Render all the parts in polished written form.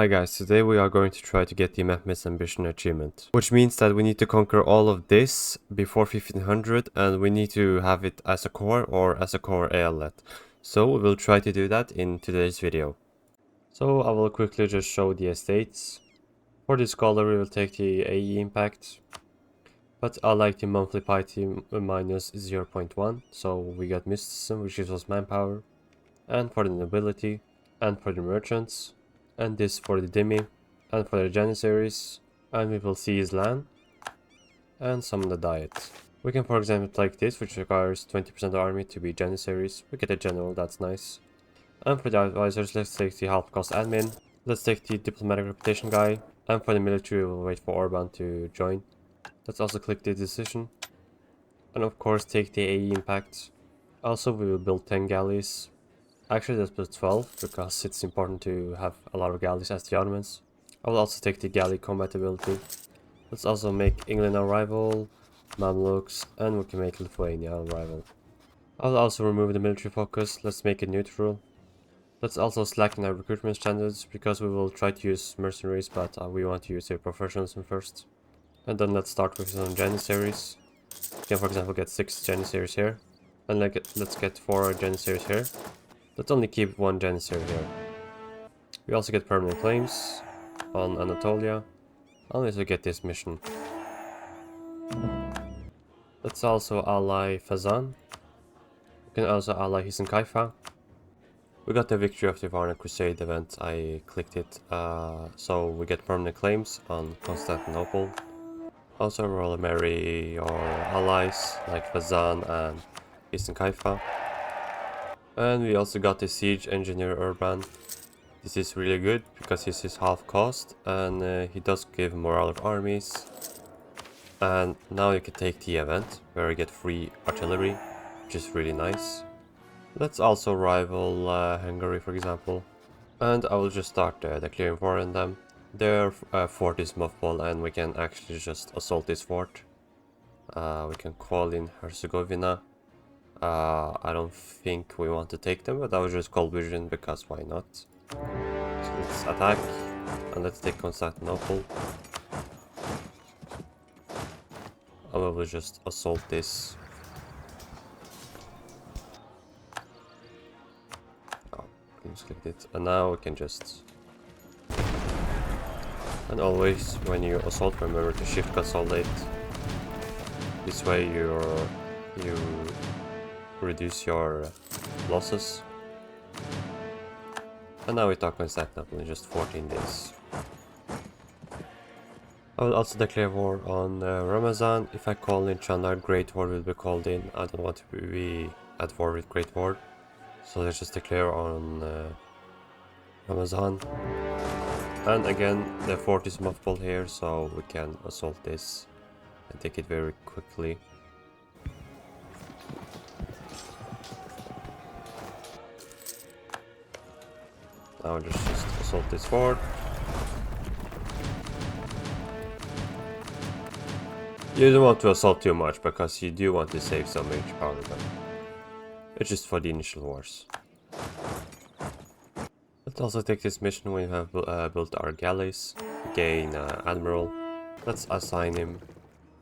Hi guys, today we are going to try to get the MEHMETS ambition achievement, which means that we need to conquer all of this before 1500 and we need to have it as a core or as a core eyalet. So we will try to do that in today's video. So I will quickly just show the estates. For this scholar we will take the AE impact, but I like the monthly piety minus 0.1, so we got mysticism which gives us manpower, and for the nobility, and for the merchants, and this for the Demi, and for the Janissaries, and we will see his land, and some of the diet. We can for example take this, which requires 20% of the army to be Janissaries. We get a general, that's nice. And for the advisors, let's take the half cost admin, let's take the diplomatic reputation guy, and for the military we will wait for Orban to join. Let's also click the decision, and of course take the AE impact. Also we will build 10 galleys. Actually, let's put 12, because it's important to have a lot of galleys as the Ottomans. I will also take the galley combat ability. Let's also make England our rival, Mamluks, and we can make Lithuania our rival. I will also remove the military focus, let's make it neutral. Let's also slacken our recruitment standards, because we will try to use mercenaries, but we want to use their professionalism first. And then let's start with some Janissaries. We can for example get 6 Janissaries here, and let's get 4 Janissaries here. Let's only keep 1 Janissary here. We also get permanent claims on Anatolia, unless we get this mission. Let's also ally Fazan. We can also ally Hisenkaifa. We got the victory of the Varna Crusade event, I clicked it, so we get permanent claims on Constantinople. Also roll marry your allies like Fazan and Hisenkaifa. And we also got the Siege Engineer Urban. This is really good because this is half cost and he does give morale of armies. And now you can take the event where you get free artillery, which is really nice. Let's also rival Hungary, for example. And I will just start declaring war on them. Their fort is mothball and we can actually just assault this fort. We can call in Herzegovina. I don't think we want to take them, but I will just call vision because why not. So let's attack and let's take Constantinople. And we will just assault this. Oh, just clicked it. And now we can just... And always when you assault, remember to shift consolidate. This way you reduce your losses. And now we talk Constantinople in just 14 days. I will also declare war on Ramazan. If I call in Chandar, Great War will be called in. I don't want to be at war with Great War. So let's just declare on Ramazan. And again, the fort is mothballed here, so we can assault this and take it very quickly. Now just assault this fort. You don't want to assault too much because you do want to save some military power, but it's just for the initial wars. Let's also take this mission when we have built our galleys, gain admiral. Let's assign him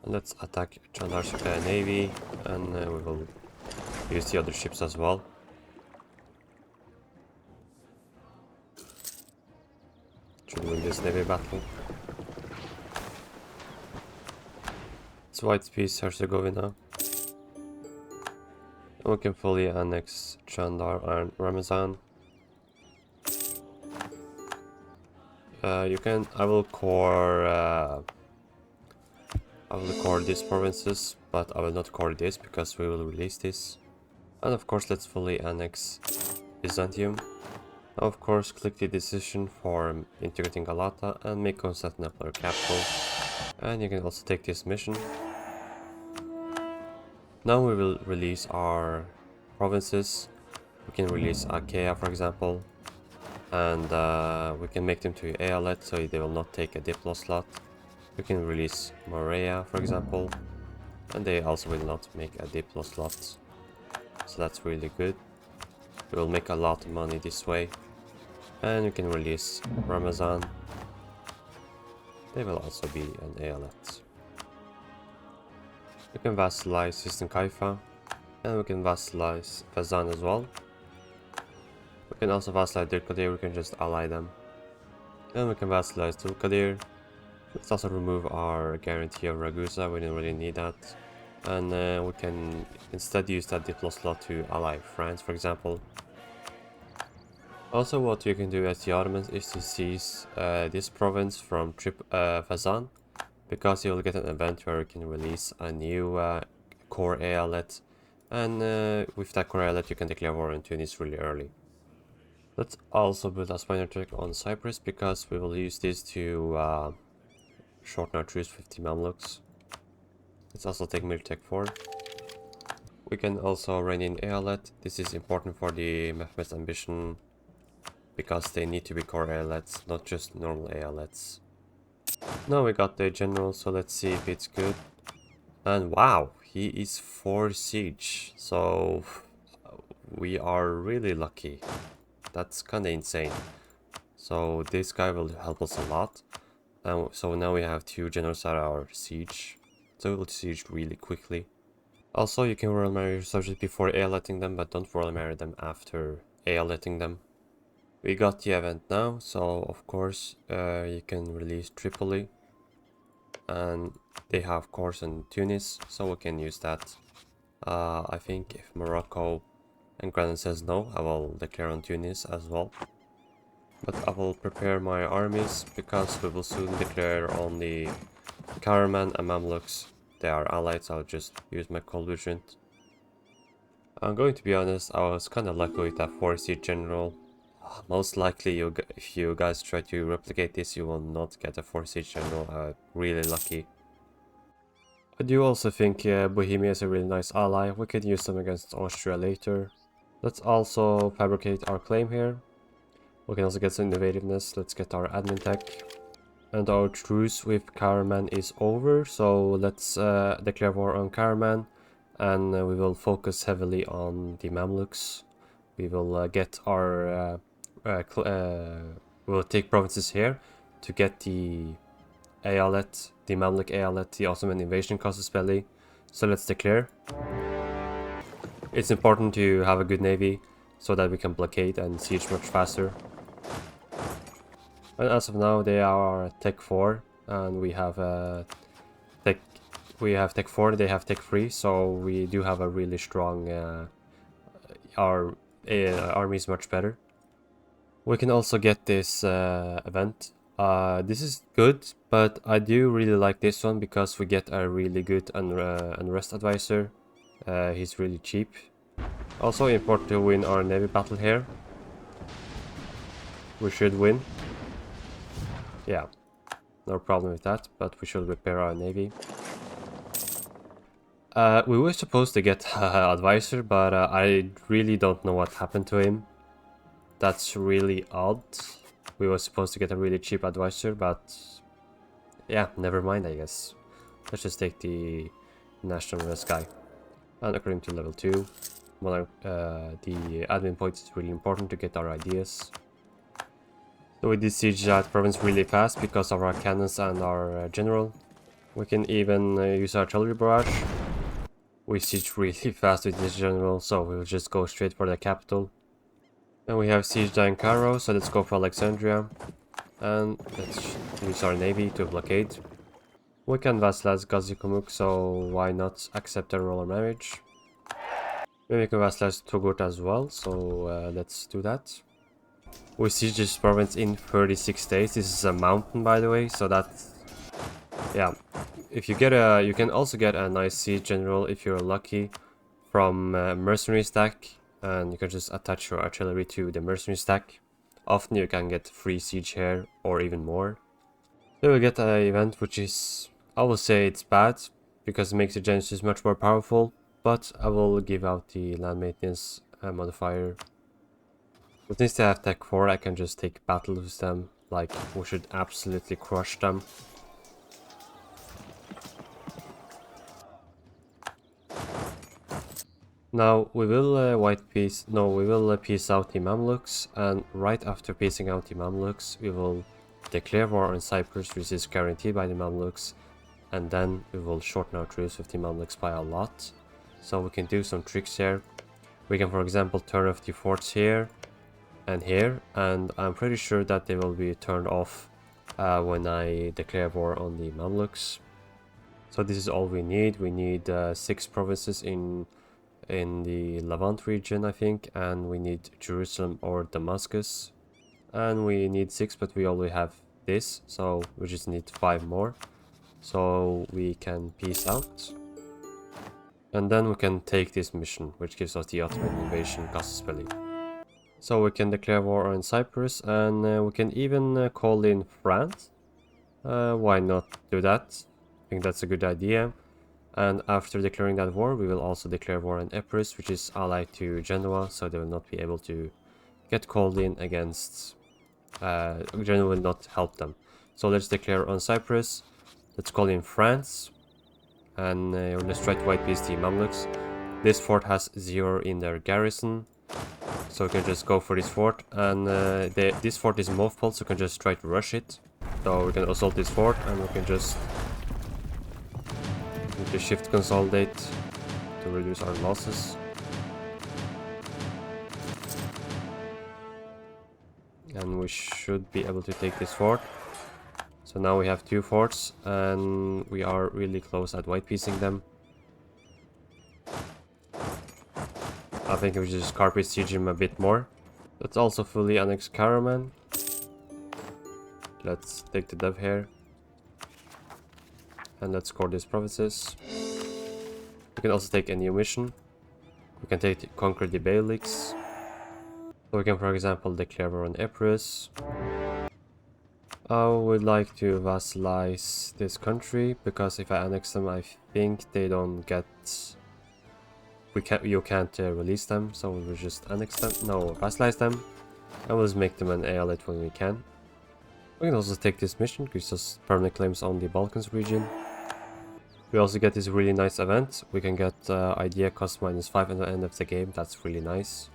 and let's attack Chandar's navy, and we will use the other ships as well. Should win this navy battle. It's White Peace Herzegovina. And we can fully annex Chandar and Ramazan. I will core these provinces, but I will not core this because we will release this. And of course let's fully annex Byzantium. Of course, click the decision for integrating Galata and make Constantinople our capital. And you can also take this mission. Now we will release our provinces. We can release Achaia, for example. And we can make them to eyalet, so they will not take a diplo slot. We can release Morea, for example. And they also will not make a diplo slot. So that's really good. We will make a lot of money this way. And you can release Ramazan. They will also be an aeolet. We can vassalize Sistan Kaifa. And we can vassalize Fazan as well. We can also vassalize Dirkadir, we can just ally them. And we can vassalize Tulkadir. Let's also remove our guarantee of Ragusa, we don't really need that. And we can instead use that diplo slot to ally France, for example. Also, what you can do as the Ottomans is to seize this province from Fazan, because you will get an event where you can release a new core aeolet, and with that core aeolet you can declare war on Tunis really early. Let's also build a spiner trick on Cyprus, because we will use this to shorten our truce with the Mamluks. Let's also take Miltech 4. We can also rein in aeolet. This is important for the MEHMETS ambition, because they need to be core aeolets, not just normal aeolets. Now we got the general, so let's see if it's good. And wow, he is 4 siege, so we are really lucky. That's kinda insane. So this guy will help us a lot. So now we have 2 generals at our siege, so we'll siege really quickly. Also, you can royal marry your subjects before aeoleting them, but don't royal marry them after aeoleting them. We got the event now, so of course you can release Tripoli, and they have cores in Tunis, so we can use that. I think if Morocco and Granada says no, I will declare on Tunis as well. But I will prepare my armies, because we will soon declare on the Karaman and Mamluks. They are allied, so I'll just use my collusion. I'm going to be honest, I was kinda lucky with that 4 siege general. Most likely, if you guys try to replicate this, you will not get a 4 siege general. Really lucky. I do also think Bohemia is a really nice ally. We could use them against Austria later. Let's also fabricate our claim here. We can also get some innovativeness. Let's get our admin tech. And our truce with Karaman is over, so let's declare war on Karaman. And we will focus heavily on the Mamluks. We will get our... we'll take provinces here to get the Aeolet, the Mamluk Aeolet, the Ottoman invasion casus belli. So let's declare. It's important to have a good navy so that we can blockade and siege much faster. And as of now, they are Tech 4, and we have Tech 4, they have Tech 3, so we do have a really strong our army is much better. We can also get this event. This is good, but I do really like this one because we get a really good unrest advisor. He's really cheap. Also important to win our navy battle here. We should win. Yeah, no problem with that, but we should repair our navy. We were supposed to get advisor, but I really don't know what happened to him. That's really odd. We were supposed to get a really cheap advisor, but yeah, never mind, I guess. Let's just take the national risk guy. And according to level 2, well, the admin point is really important to get our ideas. So we did siege that province really fast because of our cannons and our general. We can even use artillery barrage. We siege really fast with this general, so we'll just go straight for the capital. And we have sieged Ankara, so let's go for Alexandria. And let's use our navy to blockade. We can vassalize Gazikomuk, so why not accept a royal marriage? Maybe we can vassalize Togut as well, so let's do that. We siege this province in 36 days. This is a mountain, by the way, so that's... yeah. If you get a... you can also get a nice siege general if you're lucky from mercenary stack. And you can just attach your artillery to the mercenary stack. Often you can get free siege here or even more. Then we get an event which is... I will say it's bad because it makes the Genesis much more powerful. But I will give out the land maintenance modifier. But since they have Tech 4, I can just take battle with them. Like, we should absolutely crush them. Now we will we will peace out the Mamluks, and right after peacing out the Mamluks, we will declare war on Cyprus, which is guaranteed by the Mamluks, and then we will shorten our truce with the Mamluks by a lot. So we can do some tricks here. We can, for example, turn off the forts here and here, and I'm pretty sure that they will be turned off when I declare war on the Mamluks. So this is all we need. We need 6 provinces in the Levant region, I think, and we need Jerusalem or Damascus, and we need 6, but we already have this, so we just need 5 more, so we can peace out, and then we can take this mission, which gives us the Ottoman invasion casus belli. So we can declare war on Cyprus, and we can even call in France. Why not do that? I think that's a good idea. And after declaring that war, we will also declare war on Epirus, which is allied to Genoa, so they will not be able to get called in against... Genoa will not help them. So let's declare on Cyprus, let's call in France, and let's try to white peace the Mamluks. This fort has 0 in their garrison, so we can just go for this fort, and this fort is mothballed, so we can just try to rush it. So we can assault this fort, and we can just... to shift consolidate to reduce our losses. And we should be able to take this fort. So now we have 2 forts, and we are really close at white piecing them. I think we just carpet siege him a bit more. Let's also fully annex Karaman. Let's take the dev here. And let's score these provinces. We can also take a new mission. We can conquer the Balkans. So we can, for example, declare war on Epirus. I would like to vassalize this country, because if I annex them, I think they don't get... you can't release them, so we'll just annex them. No, vassalize them, and we'll just make them an eyalet when we can. We can also take this mission, gives us permanent claims on the Balkans region. We also get this really nice event. We can get idea cost -5 at the end of the game. That's really nice.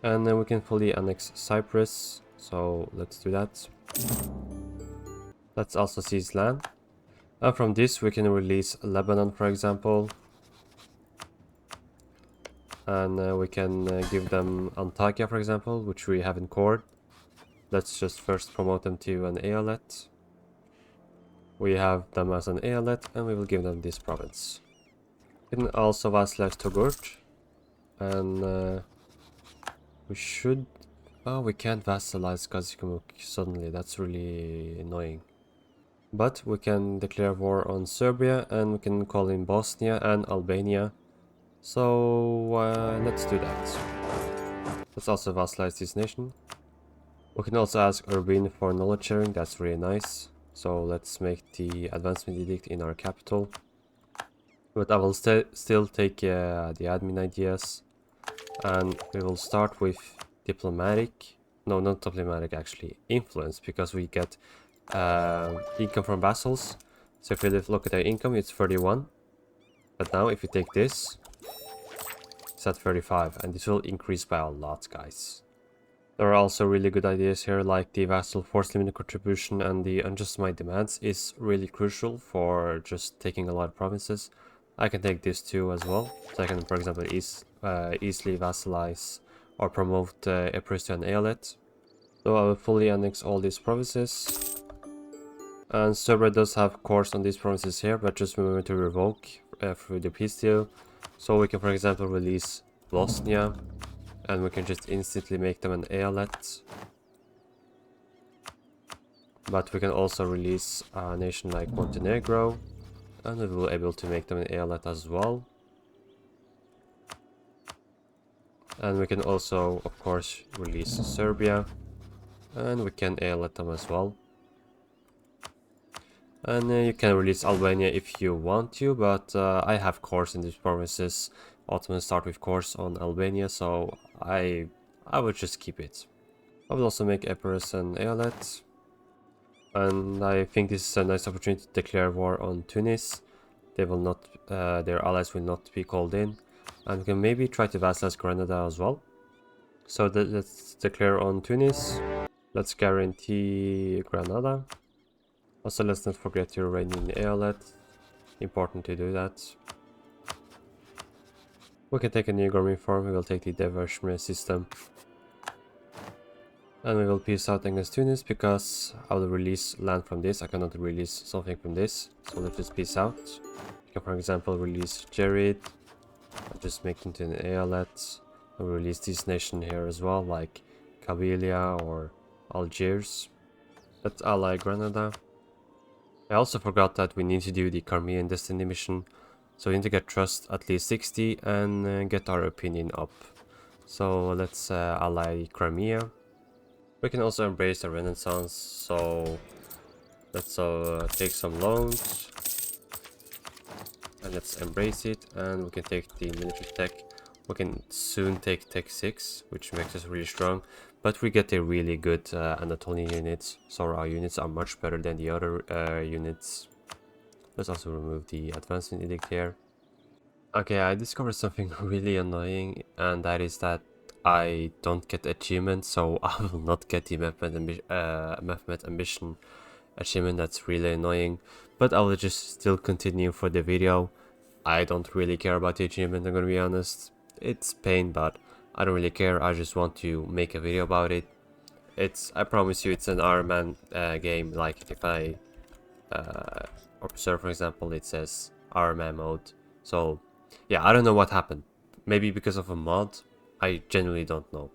And then we can fully annex Cyprus. So let's do that. Let's also seize land. And from this we can release Lebanon, for example. And we can give them Antakya, for example, which we have in core. Let's just first promote them to an eyalet. We have them as an eyalet, and we will give them this province. We can also vassalize Togut, and we should... oh, we can't vassalize Gazikumuk suddenly, that's really annoying. But we can declare war on Serbia, and we can call in Bosnia and Albania. So let's do that. Let's also vassalize this nation. We can also ask Urbin for knowledge sharing, that's really nice. So let's make the advancement edict in our capital. But I will still take the admin ideas. And we will start with diplomatic. No, not diplomatic actually. Influence, because we get income from vassals. So if we look at our income, it's 31. But now if we take this, it's at 35. And this will increase by a lot, guys. There are also really good ideas here, like the vassal force limit contribution and the unjustified demands is really crucial for just taking a lot of provinces. I can take this too as well. So I can, for example, easily vassalize or promote Epirus to an eyalet. So I will fully annex all these provinces. And Serbia does have cores on these provinces here, but just remember to revoke through the peace deal. So we can, for example, release Bosnia. And we can just instantly make them an eyalet. But we can also release a nation like Montenegro. And we will be able to make them an eyalet as well. And we can also, of course, release Serbia. And we can eyalet them as well. And you can release Albania if you want to, but I have cores in these provinces. Ottomans start with cores on Albania, so I would just keep it. I will also make Epirus an eyalet. And I think this is a nice opportunity to declare war on Tunis. They will not, their allies will not be called in. And we can maybe try to vassalize Granada as well. So let's declare on Tunis. Let's guarantee Granada. Also, let's not forget your Iranian eyalet. Important to do that. We can take a new government form. We will take the diversion system. And we will peace out against Tunis because I will release land from this. I cannot release something from this. So let's just peace out. You can, for example, release Jerid. I'll just make it into an eyalet. And release this nation here as well, like Kabylia or Algiers. Let's ally Granada. I also forgot that we need to do the Crimean Destiny mission. So we need to get trust at least 60 and get our opinion up. So let's ally Crimea. We can also embrace the Renaissance, so let's take some loans. And let's embrace it, and we can take the military tech. We can soon take tech 6, which makes us really strong. But we get a really good Anatolian units, so our units are much better than the other units. Let's also remove the advancement edict here. Okay, I discovered something really annoying, and that is that I don't get achievements, so I will not get the MEHMET ambition achievement. That's really annoying, but I will just still continue for the video. I don't really care about the achievement, I'm gonna be honest. It's pain, but I don't really care. I just want to make a video about it. I promise you, it's an Iron Man game. Like if I observe, for example, it says Iron Man mode. So yeah, I don't know what happened. Maybe because of a mod. I genuinely don't know.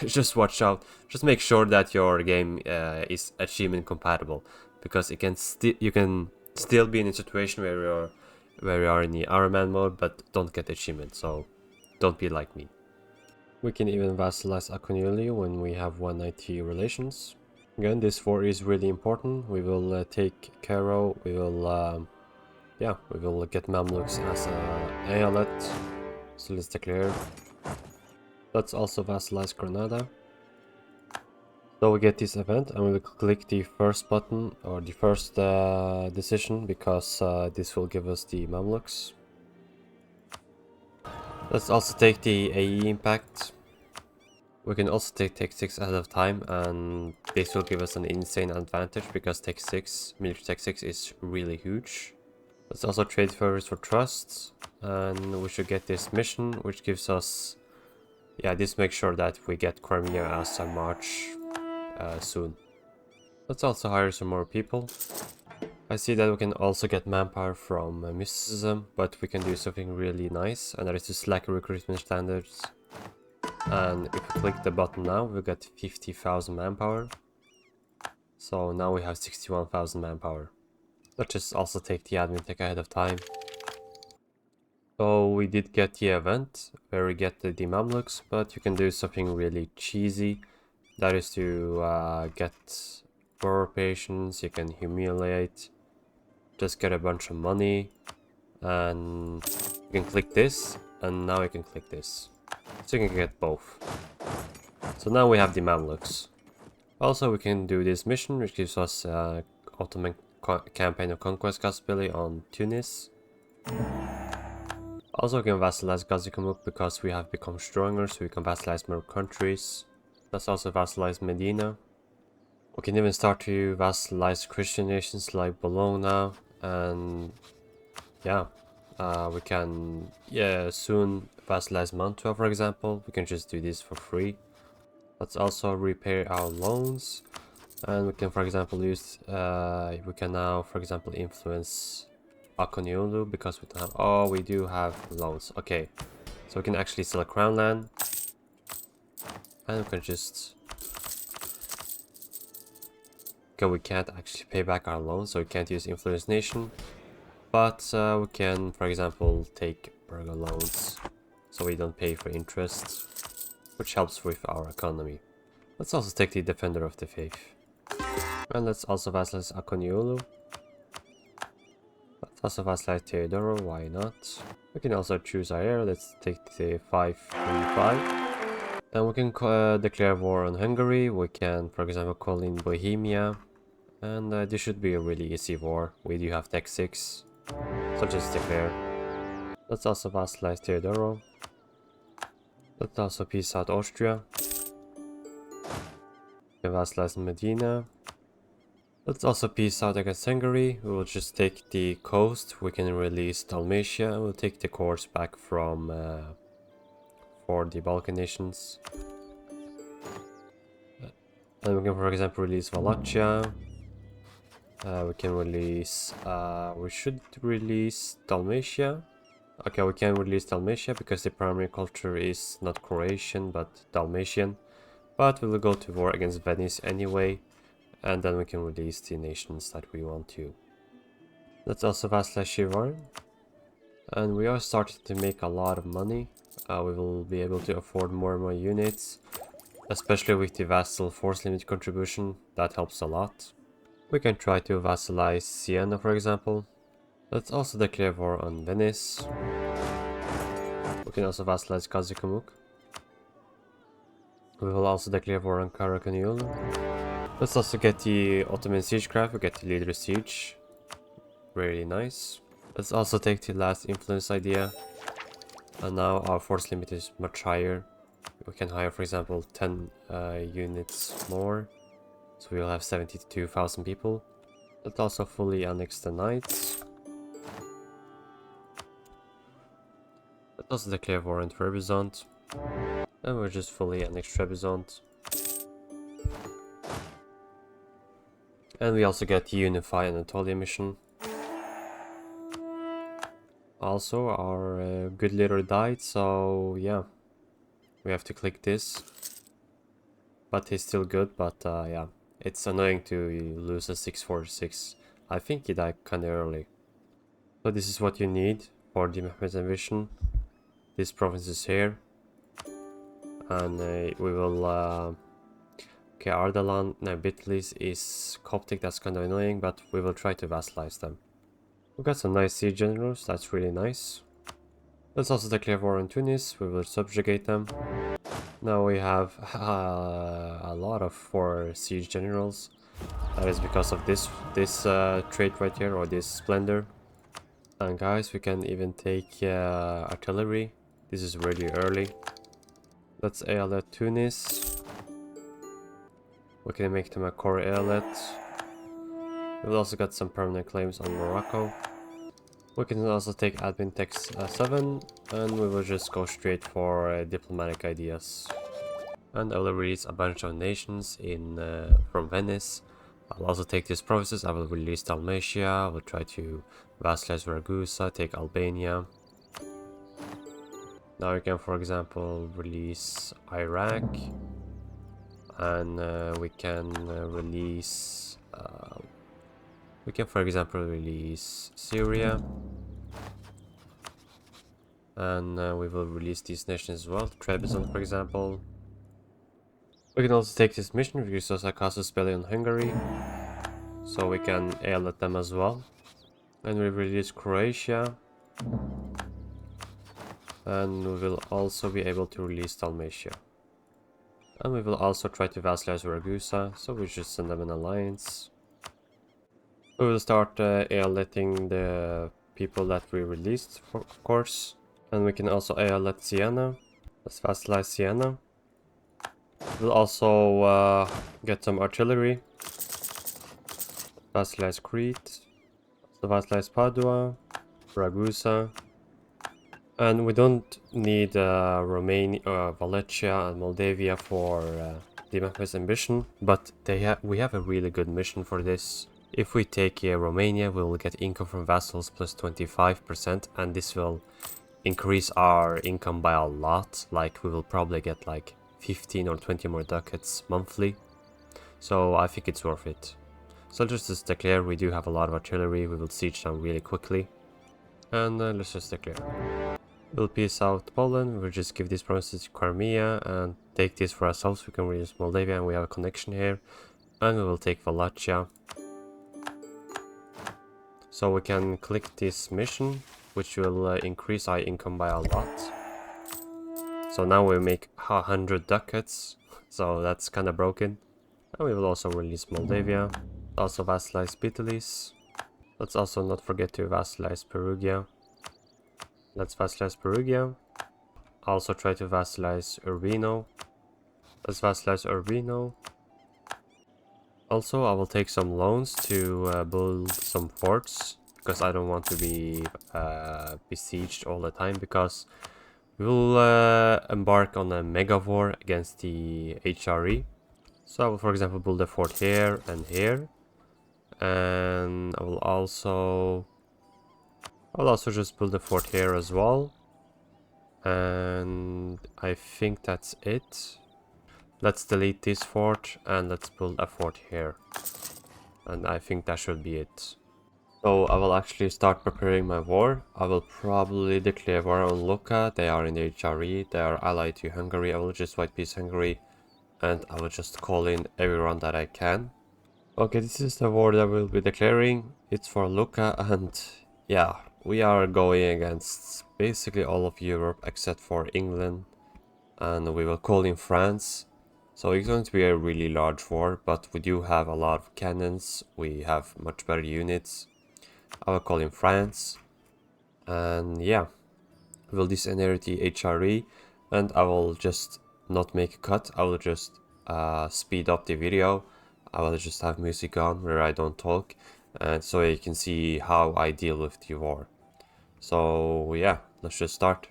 Just watch out. Just make sure that your game is achievement compatible, because you can still be in a situation where you are in the Iron Man mode but don't get achievement. So don't be like me. We can even vassalize Akonioli when we have 190 relations. Again, this war is really important. We will take Cairo. We will we will get Mamluks as a eyalet. So let's declare. Let's also vassalize Granada. So we get this event and we will click the first button or the first decision, because this will give us the Mamluks. Let's also take the AE impact. We can also take Tech 6 ahead of time, and this will give us an insane advantage because Tech 6, military Tech 6 is really huge. Let's also trade favors for trust, and we should get this mission, which gives us, yeah, this makes sure that we get Crimea as a march soon. Let's also hire some more people. I see that we can also get manpower from mysticism, but we can do something really nice, and that is to slack recruitment standards. And if we click the button now, we'll get 50,000 manpower. So now we have 61,000 manpower. Let's just also take the admin tech ahead of time. So we did get the event where we get the Mamluks, but you can do something really cheesy. That is to get war patience. You can humiliate, just get a bunch of money, and you can click this, and now you can click this. So you can get both. So now we have the Mamluks. Also, we can do this mission, which gives us Ottoman campaign of conquest possibility on Tunis. Also, we can vassalize Gazikamuk because we have become stronger, so we can vassalize more countries. Let's also vassalize Medina. We can even start to vassalize Christian nations like Bologna, and yeah, we can soon vassalize Mantua, for example. We can just do this for free. Let's also repay our loans, and we can, for example, use we can now, for example, influence Akoniolu because we don't have, oh, we do have loans. Okay, so we can actually sell a crown land, and we can just, okay, we can't actually pay back our loans, so we can't use influence nation, but we can, for example, take burger loans so we don't pay for interest, which helps with our economy. Let's also take the Defender of the Faith. And let's also vassalize Akoniolu. Let's also vassalize Teodoro, why not? We can also choose our heir. Let's take the 535. Then we can declare war on Hungary. We can, for example, call in Bohemia. And this should be a really easy war. We do have Tech 6. So just declare. Let's also vassalize Theodoro. Let's also peace out Austria. We can vassalize Medina. Let's also peace out against Hungary. We will just take the coast. We can release Dalmatia. We'll take the cores back from for the Balkan nations. And we can, for example, release Wallachia. We can release... we should release Dalmatia. Okay, we can release Dalmatia because the primary culture is not Croatian but Dalmatian. But we will go to war against Venice anyway. And then we can release the nations that we want to. Let's also vassalize Shivar. And we are starting to make a lot of money. We will be able to afford more and more units. Especially with the vassal force limit contribution. That helps a lot. We can try to vassalize Siena, for example. Let's also declare war on Venice. We can also vassalize Kazikhamuk. We will also declare war on Karakanyul. Let's also get the Ottoman siegecraft. We get the leader siege. Really nice. Let's also take the last influence idea. And now our force limit is much higher. We can hire, for example, 10 units more. So we'll have 72,000 people. Let's also fully annex the knights. Let's also declare war on Trebizond. And we'll just fully annex Trebizond. And we also get the Unify Anatolia mission. Also, our good leader died, so yeah. We have to click this. But he's still good, but yeah. It's annoying to lose a 646. I think he died kinda early. So this is what you need for the MEHMETS ambition. This province is here. And we will... okay, Ardalan, no, Bitlis is Coptic, that's kind of annoying, but we will try to vassalize them. We've got some nice siege generals, that's really nice. Let's also declare war on Tunis, we will subjugate them. Now we have a lot of 4 siege generals. That is because of this trait right here, or this splendor. And guys, we can even take artillery. This is really early. Let's eyalet Tunis. We can make them a core eyalet. We've also got some permanent claims on Morocco. We can also take admin text 7, and we will just go straight for diplomatic ideas. And I will release a bunch of nations in from Venice. I'll also take these provinces. I will release Dalmatia. I will try to vassalize Ragusa, take Albania. Now we can, for example, release Iraq. And we can release... we can, for example, release Syria. And we will release these nations as well. Trebizond, for example. We can also take this mission, because there's a casus belli on Hungary. So we can eyalet them as well. And we release Croatia. And we will also be able to release Dalmatia. And we will also try to vassalize Ragusa, so we should send them an alliance. We will start eyaletting the people that we released, of course. And we can also eyalet Siena. Let's vassalize Siena. We'll also get some artillery. Vassalize Crete. So vassalize Padua. Ragusa. And we don't need Romania, Wallachia and Moldavia for the MEHMETS ambition, but we have a really good mission for this. If we take Romania, we will get income from vassals plus 25%, and this will increase our income by a lot. Like, we will probably get like 15 or 20 more ducats monthly. So I think it's worth it. So just to declare, we do have a lot of artillery, we will siege them really quickly. And let's just declare. We'll peace out Poland, we'll just give these provinces to Crimea and take this for ourselves. We can reduce Moldavia and we have a connection here. And we will take Wallachia. So we can click this mission, which will increase our income by a lot. So now we make 100 ducats, so that's kind of broken. And we will also release Moldavia. Also vassalize Bitlis. Let's also not forget to vassalize Perugia. Let's vassalize Perugia. Also try to vassalize Urbino. Let's vassalize Urbino. Also, I will take some loans to build some forts, because I don't want to be besieged all the time, because we will embark on a mega war against the HRE. So I will, for example, build a fort here and here, and I'll also just build a fort here as well, and I think that's it. Let's delete this fort and let's build a fort here, and I think that should be it. So I will actually start preparing my war. I will probably declare war on Lucca. They are in the HRE, they are allied to Hungary. I will just white peace Hungary, and I will just call in everyone that I can. Okay, this is the war that we'll be declaring. It's for Lucca, and yeah, we are going against basically all of Europe except for England, and we will call in France. So it's going to be a really large war, but we do have a lot of cannons, we have much better units. I will call in France, and yeah, we'll disinherit the HRE, and I will just not make a cut. I will just speed up the video. I will just have music on where I don't talk, and so you can see how I deal with the war. So yeah, let's just start.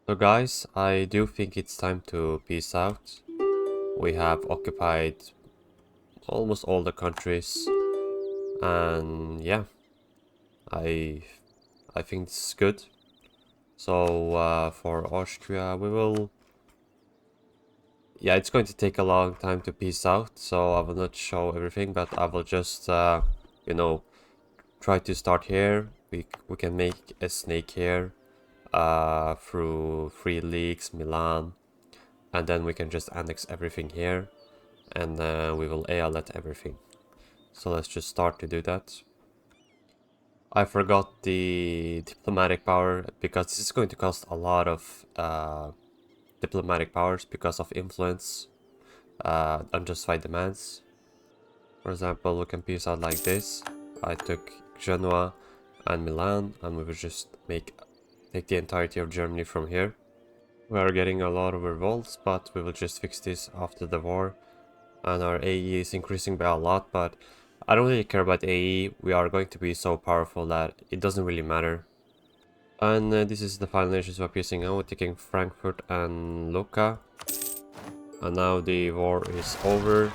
So guys, I do think it's time to peace out. We have occupied almost all the countries, and yeah, I I think this is good. So for Austria, we will. Yeah, it's going to take a long time to peace out, so I will not show everything, but I will just, you know, try to start here. We can make a snake here through 3 leagues, Milan, and then we can just annex everything here, and we will ALet everything. So let's just start to do that. I forgot the diplomatic power because this is going to cost a lot of diplomatic powers because of influence, unjustified demands. For example, we can piece out like this. I took Genoa and Milan, and we will just take the entirety of Germany from here. We are getting a lot of revolts, but we will just fix this after the war. And our AE is increasing by a lot, but I don't really care about AE. We are going to be so powerful that it doesn't really matter. And this is the final nations we're piecing out. We're taking Frankfurt and Lucca. And now the war is over.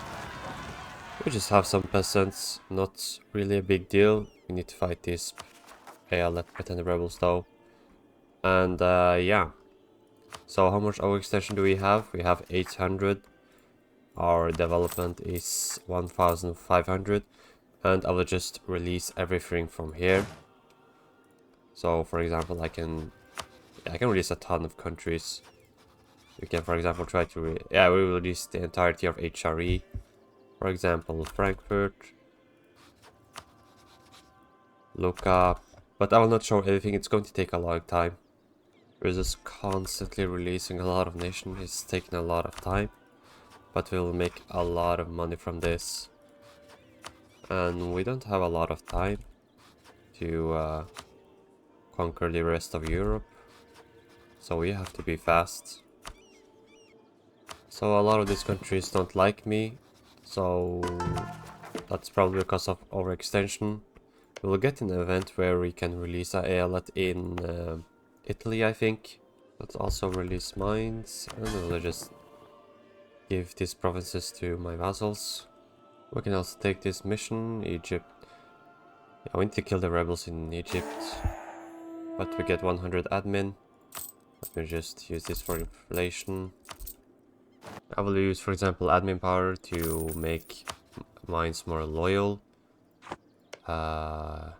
We just have some peasants, not really a big deal. We need to fight these ALF pretend rebels though. And yeah. So how much overextension do we have? We have 800. Our development is 1500. And I will just release everything from here. So for example, I can release a ton of countries. We can for example try to we will release the entirety of HRE. For example, Frankfurt, Lucca, but I will not show everything, it's going to take a long time. We're just constantly releasing a lot of nations, it's taking a lot of time, but we'll make a lot of money from this. And we don't have a lot of time to conquer the rest of Europe, so we have to be fast. So a lot of these countries don't like me, so that's probably because of overextension. We'll get an event where we can release a ALET in Italy, I think. Let's also release mines, and we'll just give these provinces to my vassals. We can also take this mission, Egypt. Yeah, we need to kill the rebels in Egypt, but we get 100 admin. Let me just use this for inflation. I will use, for example, admin power to make mines more loyal. So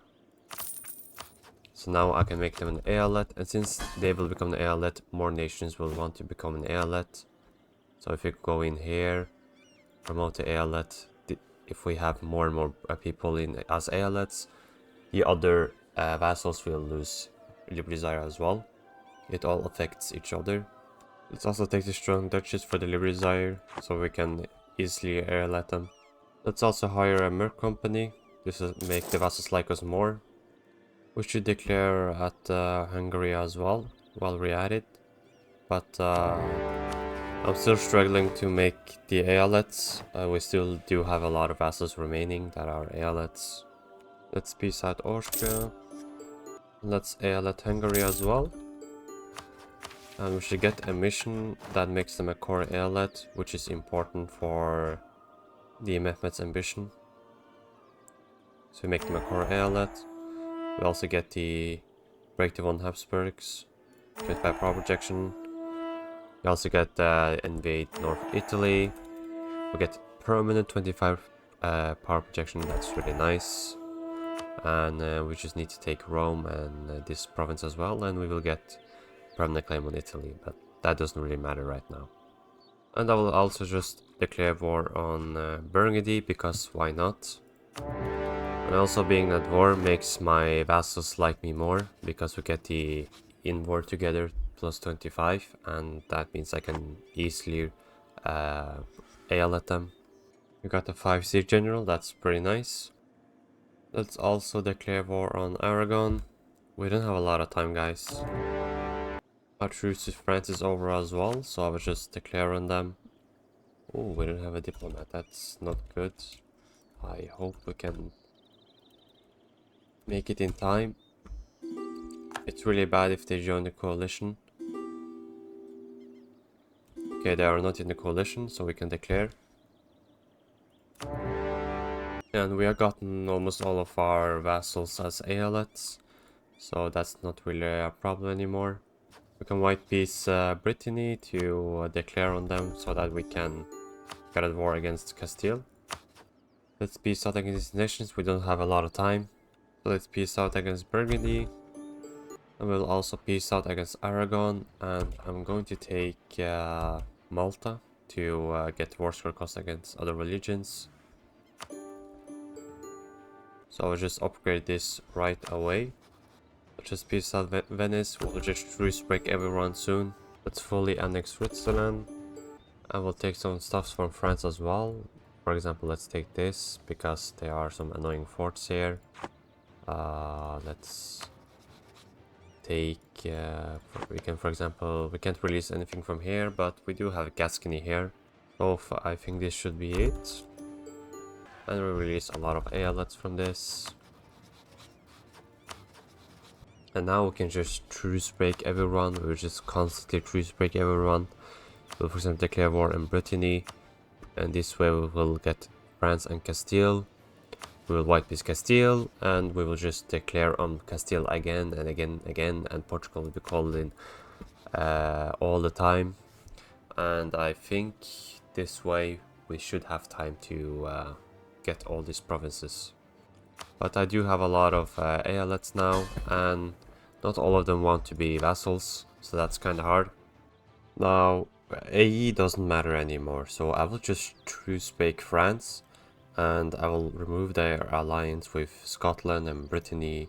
now I can make them an ALET, and since they will become an ALET, more nations will want to become an ALET. So if you go in here, promote the ALET, if we have more and more people in as ALETs, the other vassals will lose Liberty Desire as well. It all affects each other. Let's also take the strong duchies for the Liberty Desire, so we can easily ALET them. Let's also hire a merc company. This will make the vassals like us more. We should declare at Hungary as well, while we're at it. But I'm still struggling to make the ALETs. We still do have a lot of vassals remaining that are ALETs. Let's peace out Austria. Let's ALET Hungary as well. And we should get a mission that makes them a core ALET, which is important for the MEHMETS ambition. So we make them a core ALET. We also get the Breaktive on Habsburgs, 25 power projection. We also get Invade North Italy. We get permanent 25 power projection, that's really nice. And we just need to take Rome and this province as well, and we will get permanent claim on Italy, but that doesn't really matter right now. And I will also just declare war on Burgundy, because why not? And also being at war makes my vassals like me more, because we get the in war together plus 25, and that means I can easily ALET them. We got a 5 siege general, that's pretty nice. Let's also declare war on Aragon. We don't have a lot of time, guys. Our truce with France is over as well, so I will just declare on them. Oh, we don't have a diplomat, that's not good. I hope we can make it in time. It's really bad if they join the coalition. Okay, they are not in the coalition, so we can declare. And we have gotten almost all of our vassals as eolets, so that's not really a problem anymore. We can white peace Brittany to declare on them so that we can get a war against Castile. Let's peace out against these nations, we don't have a lot of time. So let's peace out against Burgundy. And we'll also peace out against Aragon, and I'm going to take Malta to get war score cost against other religions. So I'll just upgrade this right away. I'll just peace out Venice, we'll just truce break everyone soon. Let's fully annex Switzerland. And we'll take some stuffs from France as well. For example, let's take this, because there are some annoying forts here. Let's take, we can, for example, we can't release anything from here, but we do have Gascony here. So I think this should be it. And we release a lot of eolets from this. And now we can just truce break everyone. We'll just constantly truce break everyone. We'll, for example, declare war in Brittany. And this way we will get France and Castile. We will white peace Castile, and we will just declare on Castile again and again, and Portugal will be called in all the time. And I think this way we should have time to get all these provinces. But I do have a lot of eolets now, and not all of them want to be vassals, so that's kind of hard. Now AE doesn't matter anymore, so I will just truce break France. And I will remove their alliance with Scotland and Brittany.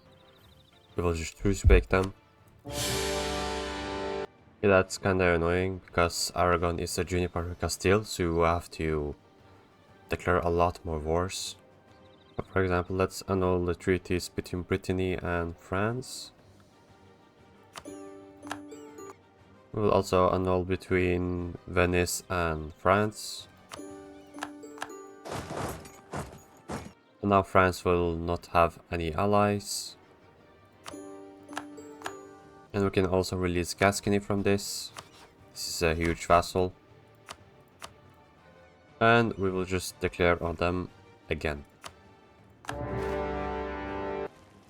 We will just truce break them. Yeah, that's kinda annoying, because Aragon is a junior part of Castile, so you have to declare a lot more wars. For example, let's annul the treaties between Brittany and France. We will also annul between Venice and France. And now France will not have any allies. And we can also release Gascony from this. This is a huge vassal. And we will just declare on them again.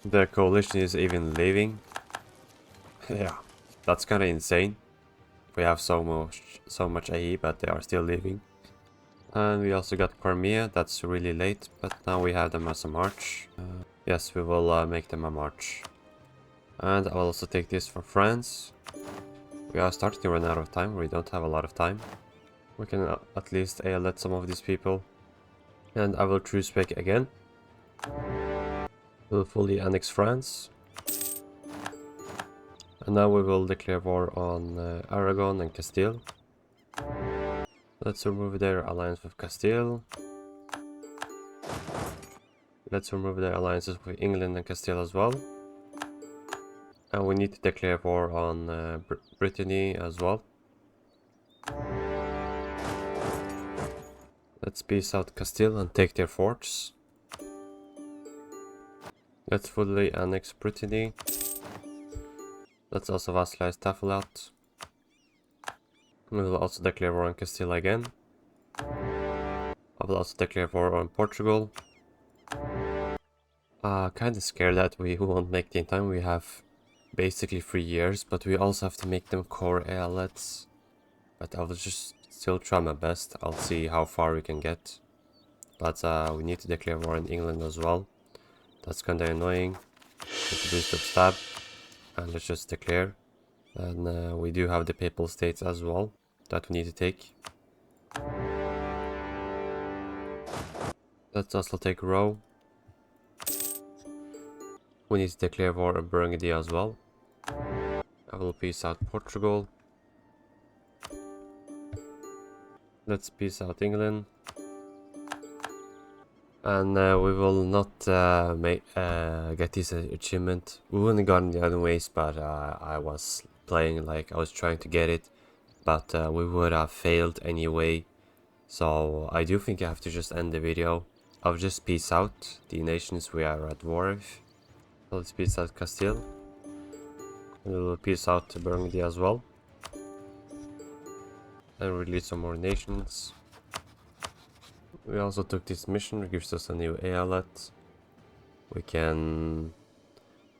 The coalition is even leaving. Yeah, that's kind of insane. We have so much AE, but they are still leaving. And we also got Crimea, that's really late, but now we have them as a march. Yes, we will make them a march. And I'll also take this for France. We are starting to run out of time, we don't have a lot of time. We can at least let some of these people. And I will truce break again. We'll fully annex France. And now we will declare war on Aragon and Castile. Let's remove their alliance with Castile. Let's remove their alliances with England and Castile as well. And we need to declare war on Brittany as well. Let's peace out Castile and take their forts. Let's fully annex Brittany. Let's also vassalize Tafelat. We will also declare war on Castile again. I will also declare war on Portugal. Kinda scared that we won't make it in time. We have basically 3 years, but we also have to make them core eolets. But I will just still try my best. I'll see how far we can get. But we need to declare war in England as well. That's kinda annoying. Let's boost up stab. And let's just declare. And we do have the Papal States as well that we need to take. Let's also take Row. We need to declare war on Burgundy as well. I will peace out Portugal. Let's peace out England. And we will not get this achievement. We wouldn't have gotten the other ways, but I was playing like I was trying to get it. But we would have failed anyway. So I do think I have to just end the video. I'll just peace out the nations we are at war with. So let's peace out Castile. And we'll peace out Burgundy as well. and release some more nations. We also took this mission, which gives us a new eyalet. We can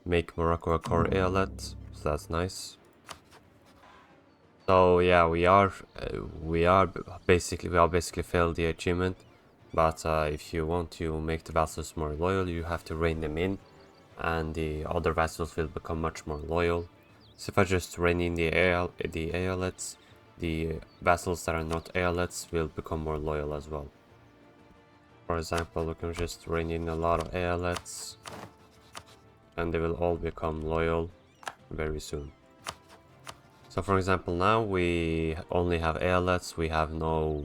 make Morocco a core eyalet, so that's nice. So yeah, we are basically failed the achievement. But if you want to make the vassals more loyal, you have to rein them in, and the other vassals will become much more loyal. So if I just rein in the eyalets, the vassals that are not eyalets will become more loyal as well. For example, we can just rein in a lot of eyalets, and they will all become loyal very soon. So for example, now we only have eyalets, we have no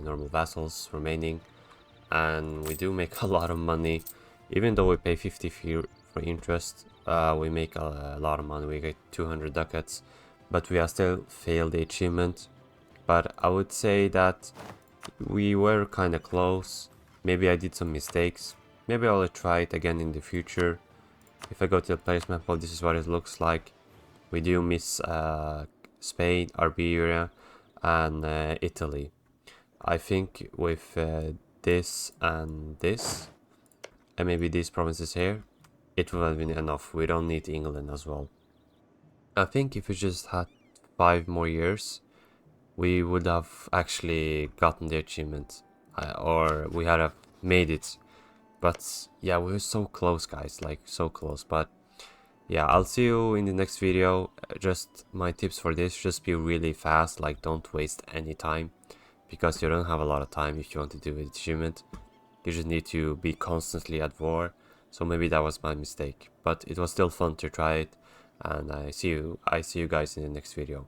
normal vassals remaining, and we do make a lot of money. Even though we pay 50 for interest, we make a lot of money. We get 200 ducats, but we are still failed the achievement. But I would say that we were kind of close. Maybe I did some mistakes. Maybe I'll try it again in the future. If I go to the players map, well, this is what it looks like. We do miss Spain, Iberia, and Italy. I think with this and this, and maybe these provinces here, it would have been enough. We don't need England as well. I think if we just had 5 more years, we would have actually gotten the achievement, or we had have made it. But yeah, we were so close, guys, like so close. But yeah, I'll see you in the next video. Just my tips for this, just be really fast, like don't waste any time, because you don't have a lot of time if you want to do the achievement. You just need to be constantly at war. So maybe that was my mistake, but it was still fun to try it, and I see you guys in the next video.